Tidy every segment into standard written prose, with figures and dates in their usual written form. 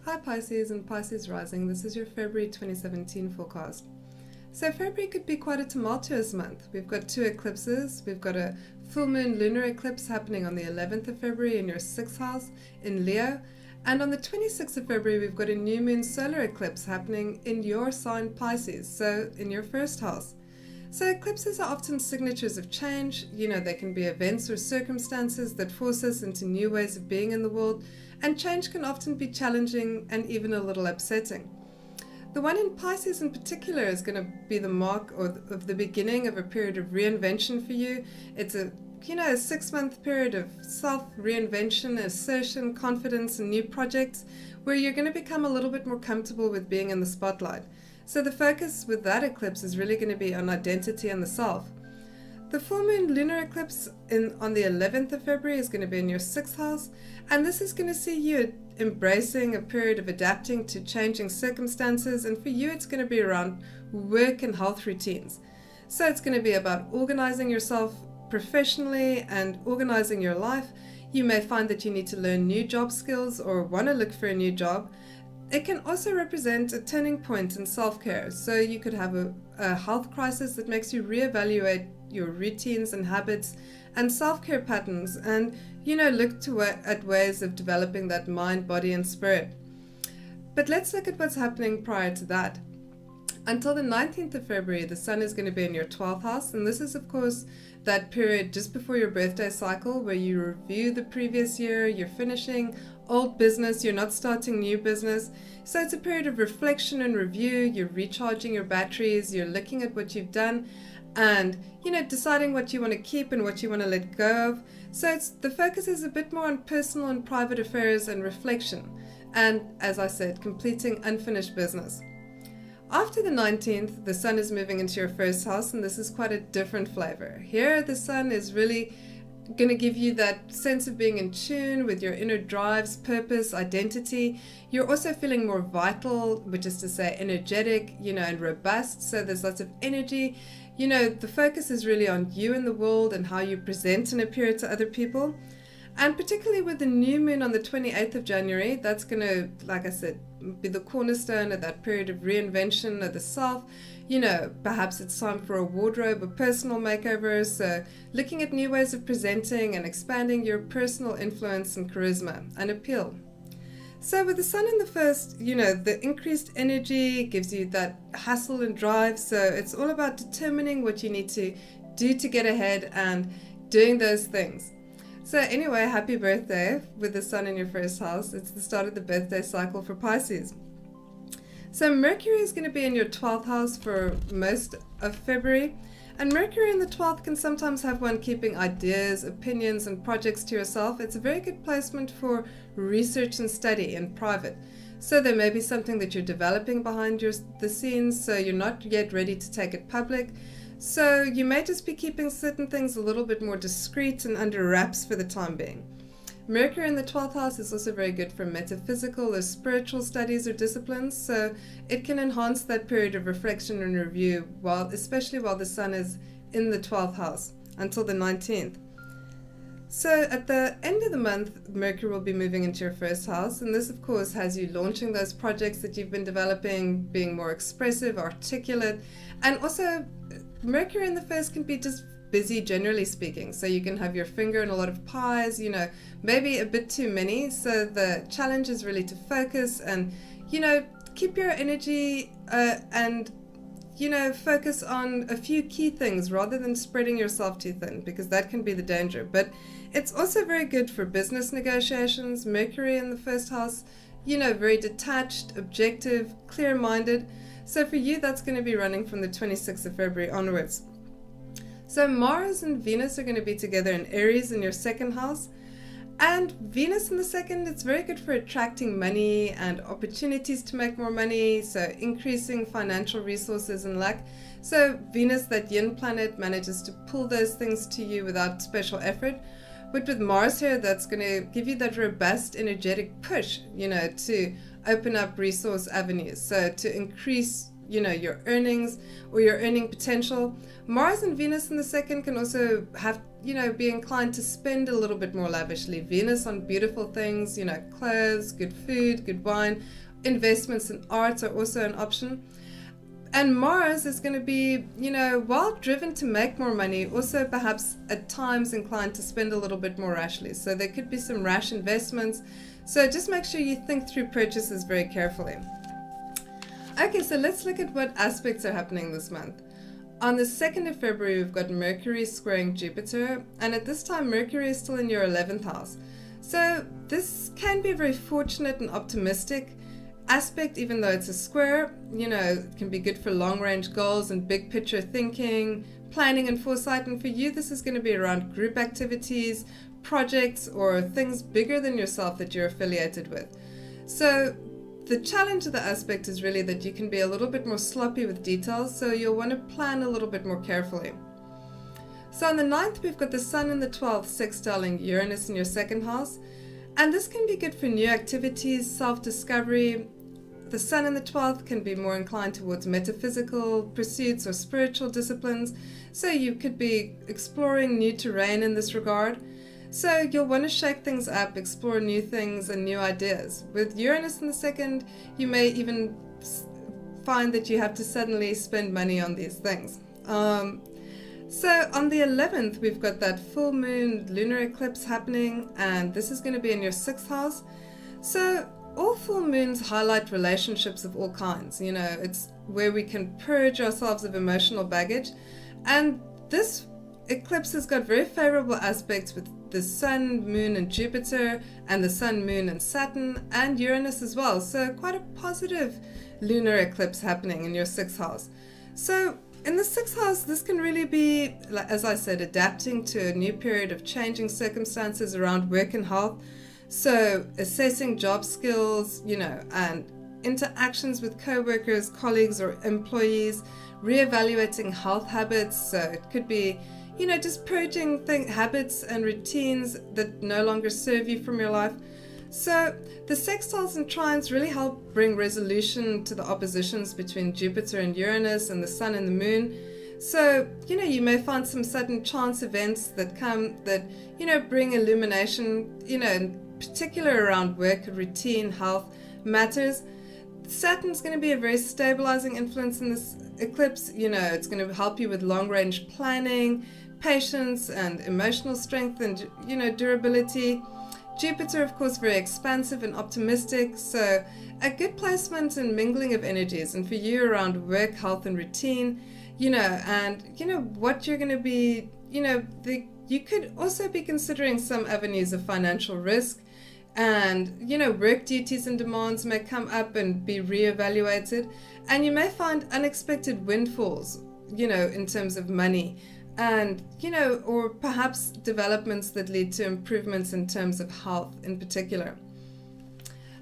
Hi Pisces and Pisces rising, this is your February 2017 forecast. So February could be quite a tumultuous month. We've got two eclipses. We've got a full moon lunar eclipse happening on the 11th of February in your 6th house in Leo. And on the 26th of February, we've got a new moon solar eclipse happening in your sign Pisces, so in your 1st house. So eclipses are often signatures of change. They can be events or circumstances that force us into new ways of being in the world, and change can often be challenging and even a little upsetting. The one in Pisces in particular is going to be the mark of the beginning of a period of reinvention for you. It's a 6-month period of self-reinvention, assertion, confidence, and new projects where you're going to become a little bit more comfortable with being in the spotlight. So the focus with that eclipse is really going to be on identity and the self. The full moon lunar eclipse on the 11th of February is going to be in your 6th house, and this is going to see you embracing a period of adapting to changing circumstances, and for you it's going to be around work and health routines. So it's going to be about organizing yourself professionally and organizing your life. You may find that you need to learn new job skills or want to look for a new job. It can also represent a turning point in self-care. So you could have a health crisis that makes you reevaluate your routines and habits and self-care patterns, and look at ways of developing that mind, body and spirit. But let's look at what's happening prior to that. Until the 19th of February, the sun is going to be in your 12th house, and this is of course that period just before your birthday cycle where you review the previous year, you're finishing old business, you're not starting new business. So it's a period of reflection and review. You're recharging your batteries, you're looking at what you've done and deciding what you want to keep and what you want to let go of. So the focus is a bit more on personal and private affairs and reflection, and as I said, completing unfinished business. After the 19th, the sun is moving into your 1st house, and this is quite a different flavor. Here, the sun is really going to give you that sense of being in tune with your inner drives, purpose, identity. You're also feeling more vital, which is to say energetic, and robust. So there's lots of energy. The focus is really on you in the world and how you present and appear to other people. And particularly with the new moon on the 28th of January, that's going to, like I said, be the cornerstone of that period of reinvention of the self. Perhaps it's time for a wardrobe or personal makeover. So looking at new ways of presenting and expanding your personal influence and charisma and appeal. So with the sun in the 1st, the increased energy gives you that hustle and drive. So it's all about determining what you need to do to get ahead and doing those things. So anyway, happy birthday with the sun in your 1st house. It's the start of the birthday cycle for Pisces. So Mercury is going to be in your 12th house for most of February. And Mercury in the 12th can sometimes have one keeping ideas, opinions and projects to yourself. It's a very good placement for research and study in private. So there may be something that you're developing behind the scenes, so you're not yet ready to take it public. So you may just be keeping certain things a little bit more discreet and under wraps for the time being. Mercury in the 12th house is also very good for metaphysical or spiritual studies or disciplines, so it can enhance that period of reflection and review, especially while the sun is in the 12th house until the 19th. So at the end of the month, Mercury will be moving into your 1st house, and this of course has you launching those projects that you've been developing, being more expressive, articulate, and also Mercury in the 1st can be just busy generally speaking. So you can have your finger in a lot of pies, maybe a bit too many. So the challenge is really to focus and, keep your energy and, focus on a few key things rather than spreading yourself too thin, because that can be the danger. But it's also very good for business negotiations. Mercury in the 1st house, very detached, objective, clear-minded. So for you, that's going to be running from the 26th of February onwards. So Mars and Venus are going to be together in Aries in your 2nd house. And Venus in the 2nd, it's very good for attracting money and opportunities to make more money, so increasing financial resources and luck. So Venus, that yin planet, manages to pull those things to you without special effort. But with Mars here, that's going to give you that robust, energetic push, to open up resource avenues. So to increase your earnings or your earning potential. Mars and Venus in the 2nd can also have be inclined to spend a little bit more lavishly. Venus on beautiful things, clothes, good food, good wine. Investments in art are also an option. And Mars is going to be, while driven to make more money, also perhaps at times inclined to spend a little bit more rashly. So there could be some rash investments. So just make sure you think through purchases very carefully. Okay, so let's look at what aspects are happening this month. On the 2nd of February, we've got Mercury squaring Jupiter. And at this time, Mercury is still in your 11th house. So this can be a very fortunate and optimistic aspect, even though it's a square. It can be good for long range goals and big picture thinking, planning and foresight. And for you, this is going to be around group activities, projects, or things bigger than yourself that you're affiliated with. So the challenge of the aspect is really that you can be a little bit more sloppy with details, so you'll want to plan a little bit more carefully. So on the 9th, we've got the Sun in the 12th sextiling Uranus in your 2nd house. And this can be good for new activities, self-discovery. The Sun in the 12th can be more inclined towards metaphysical pursuits or spiritual disciplines. So you could be exploring new terrain in this regard. So you'll want to shake things up, explore new things and new ideas. With Uranus in the 2nd, you may even find that you have to suddenly spend money on these things. So on the 11th, we've got that full moon lunar eclipse happening, and this is going to be in your 6th house. So all full moons highlight relationships of all kinds. It's where we can purge ourselves of emotional baggage. And this eclipse has got very favorable aspects with the Sun, Moon, and Jupiter, and the Sun, Moon, and Saturn, and Uranus as well. So quite a positive lunar eclipse happening in your 6th house. So in the 6th house, this can really be, as I said, adapting to a new period of changing circumstances around work and health. So assessing job skills, and interactions with co-workers, colleagues, or employees, reevaluating health habits. So it could be, just purging habits and routines that no longer serve you from your life. So the sextiles and trines really help bring resolution to the oppositions between Jupiter and Uranus and the Sun and the Moon. So, you may find some sudden chance events that bring illumination, in particular around work, routine, health matters. Saturn's going to be a very stabilizing influence in this eclipse. It's going to help you with long-range planning, patience, and emotional strength and, durability. Jupiter, of course, very expansive and optimistic, so a good placement and mingling of energies. And for you around work, health, and routine, what you're going to be, you could also be considering some avenues of financial risk. And, work duties and demands may come up and be reevaluated. And you may find unexpected windfalls, in terms of money. And, or perhaps developments that lead to improvements in terms of health in particular.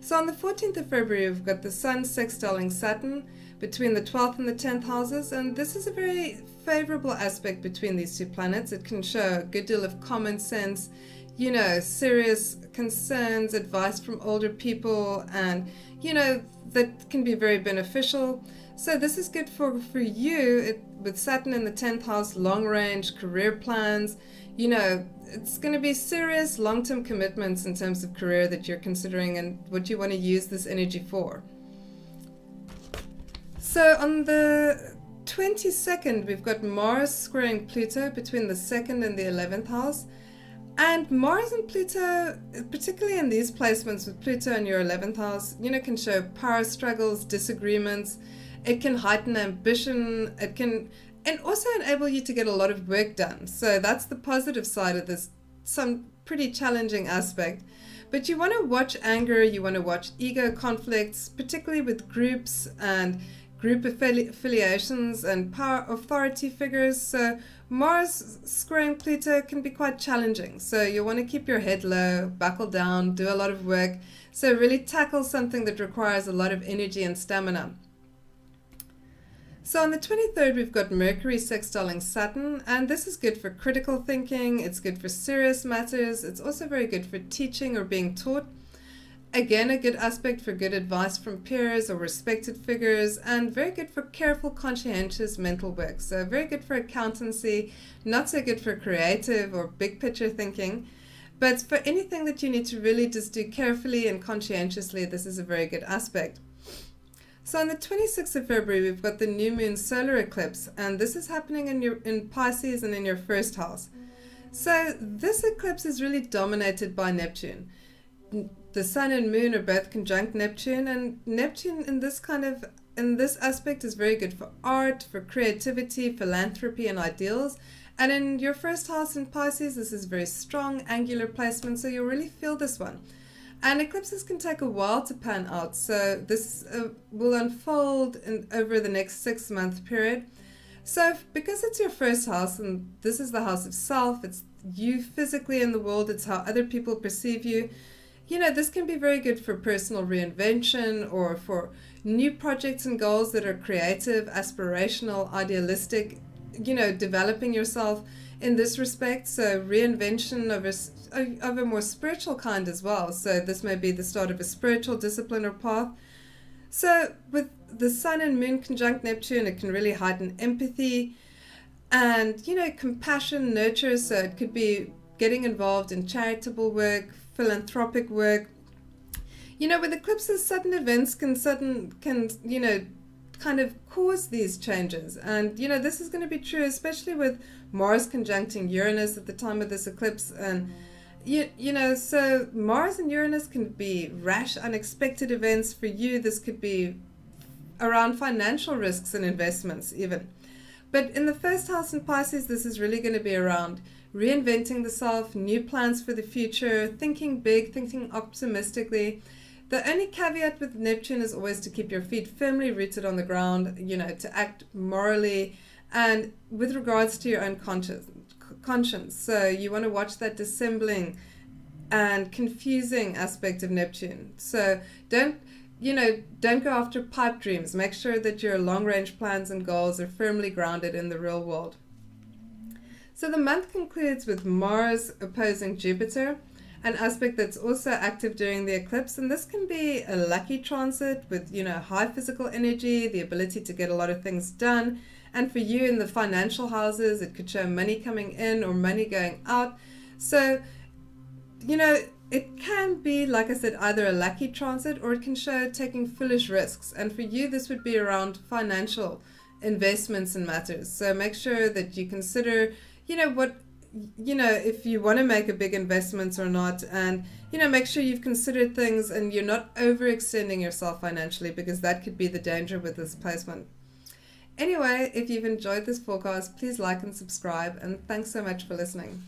So on the 14th of February, we've got the Sun sextiling Saturn between the 12th and the 10th houses. And this is a very favorable aspect between these two planets. It can show a good deal of common sense, serious concerns, advice from older people, and, that can be very beneficial. So this is good for you with Saturn in the 10th house, long-range career plans. It's going to be serious long-term commitments in terms of career that you're considering and what you want to use this energy for. So on the 22nd, we've got Mars squaring Pluto between the 2nd and the 11th house. And Mars and Pluto, particularly in these placements with Pluto in your 11th house, can show power struggles, disagreements. It can heighten ambition. It can, and also enable you to get a lot of work done. So that's the positive side of this, some pretty challenging aspect. But you want to watch anger, you want to watch ego conflicts, particularly with groups and group affiliations and power authority figures. So Mars squaring Pluto can be quite challenging. So you want to keep your head low, buckle down, do a lot of work. So really tackle something that requires a lot of energy and stamina. So on the 23rd, we've got Mercury sextiling Saturn, and this is good for critical thinking. It's good for serious matters. It's also very good for teaching or being taught. Again, a good aspect for good advice from peers or respected figures, and very good for careful, conscientious mental work. So very good for accountancy, not so good for creative or big picture thinking. But for anything that you need to really just do carefully and conscientiously, this is a very good aspect. So on the 26th of February, we've got the new Moon Solar Eclipse, and this is happening in Pisces and in your first house. So this eclipse is really dominated by Neptune. The Sun and Moon are both conjunct Neptune, and Neptune in this aspect is very good for art, for creativity, philanthropy, and ideals. And in your first house in Pisces, this is very strong angular placement, so you'll really feel this one. And eclipses can take a while to pan out, so this will unfold over the next 6-month period. So because it's your first house, and this is the house of self, it's you physically in the world, it's how other people perceive you. You know, this can be very good for personal reinvention or for new projects and goals that are creative, aspirational, idealistic, you know, developing yourself in this respect. So reinvention of a more spiritual kind as well. So this may be the start of a spiritual discipline or path. So with the Sun and Moon conjunct Neptune, it can really heighten empathy and, you know, compassion, nurture. So it could be getting involved in charitable work, philanthropic work. You know, with eclipses, sudden events can you know, kind of cause these changes. And, you know, this is going to be true, especially with Mars conjuncting Uranus at the time of this eclipse. And, you know, so Mars and Uranus can be rash, unexpected events. For you, this could be around financial risks and investments even. But in the first house in Pisces, this is really going to be around reinventing the self, new plans for the future, thinking big, thinking optimistically. The only caveat with Neptune is always to keep your feet firmly rooted on the ground, you know, to act morally and with regards to your own conscience. So you want to watch that dissembling and confusing aspect of Neptune. So don't go after pipe dreams. Make sure that your long-range plans and goals are firmly grounded in the real world. So the month concludes with Mars opposing Jupiter, an aspect that's also active during the eclipse, and this can be a lucky transit with, you know, high physical energy, the ability to get a lot of things done. And for you in the financial houses, it could show money coming in or money going out. So, you know, it can be, like I said, either a lucky transit or it can show taking foolish risks. And for you, this would be around financial investments and matters. So make sure that you consider, if you want to make a big investment or not, and, you know, make sure you've considered things and you're not overextending yourself financially, because that could be the danger with this placement. Anyway, if you've enjoyed this forecast, please like and subscribe, and thanks so much for listening.